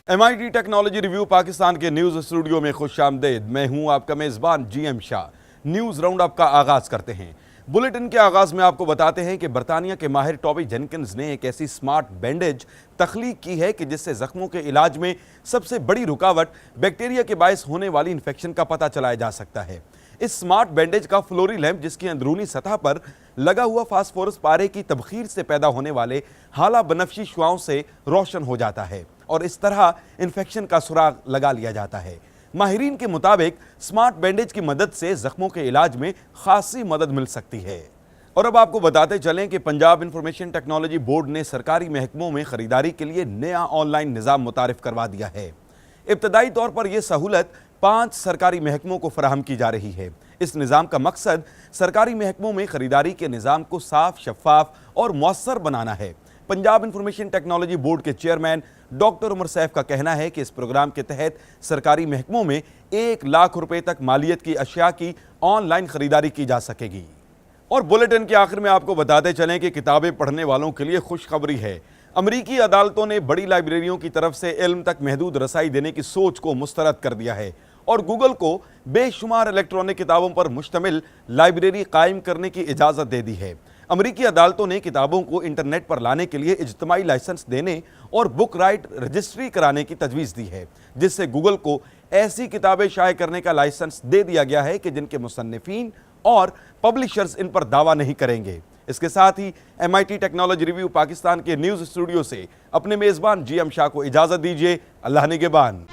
MIT technology review Pakistan के news studio में खुश आमदेद। मैं हूं आपका मेज़बान GM Shah. News round up का आगाज़ करते हैं। बुलेटिन के आगाज़ में आपको बताते हैं कि बरतानिया के माहिर टॉबी जेनकिंस ने एक ऐसी स्मार्ट बैंडेज तख्लीक की है कि जिससे ज़ख्मों के इलाज में सबसे बड़ी रुकावट बैक्टीरिया के बायस होने वाली इन्फेक्शन का पता चलाया जा सकता है। इस स्मार्ट बैंडेज का फ्लोरी लैंप, जिसकी अंदरूनी सतह पर लगा हुआ फास्फोरस पारे की तबखीर से पैदा होने वाले हाला बनफशी शुआओं से रोशन हो जाता है और इस तरह इन्फेक्शन का सुराग लगा लिया जाता है। माहिरीन के मुताबिक स्मार्ट बैंडेज की मदद से जख्मों के इलाज में खासी मदद मिल सकती है। और अब आपको बताते चलें कि पंजाब इंफॉर्मेशन टेक्नोलॉजी बोर्ड ने सरकारी महकमों में खरीदारी के लिए नया ऑनलाइन निज़ाम मुतारिफ करवा दिया है। इब्तदाई तौर पर यह सहूलत 5 सरकारी महकमों को फराहम की जा रही है। इस निज़ाम का मकसद सरकारी महकमों में खरीदारी के निज़ाम को साफ, शफाफ और मौसर बनाना है। पंजाब इंफॉर्मेशन टेक्नोलॉजी बोर्ड के चेयरमैन डॉक्टर उमर सैफ का कहना है कि इस प्रोग्राम के तहत सरकारी महकमों में 1 लाख रुपए तक मालियत की अशिया की ऑनलाइन खरीदारी की जा सकेगी। और बुलेटिन के आखिर में आपको बताते चलें कि किताबें पढ़ने वालों के लिए खुशखबरी है। अमरीकी अदालतों ने बड़ी लाइब्रेरियों की तरफ से इल्म तक महदूद रसाई देने की सोच को मुस्तरद कर दिया है और गूगल को बेशुमार इलेक्ट्रॉनिक किताबों पर मुश्तमिल लाइब्रेरी कायम करने की इजाज़त दे दी है। अमरीकी अदालतों ने किताबों को इंटरनेट पर लाने के लिए इज्तिमाई लाइसेंस देने और बुक राइट रजिस्ट्री कराने की तजवीज़ दी है, जिससे गूगल को ऐसी किताबें शाये करने का लाइसेंस दे दिया गया है कि जिनके मुसन्निफीन और पब्लिशर्स इन पर दावा नहीं करेंगे। इसके साथ ही MIT टेक्नोलॉजी रिव्यू पाकिस्तान के न्यूज़ स्टूडियो से अपने मेज़बान GM शाह को इजाज़त दीजिए। अल्लाह निगहबान।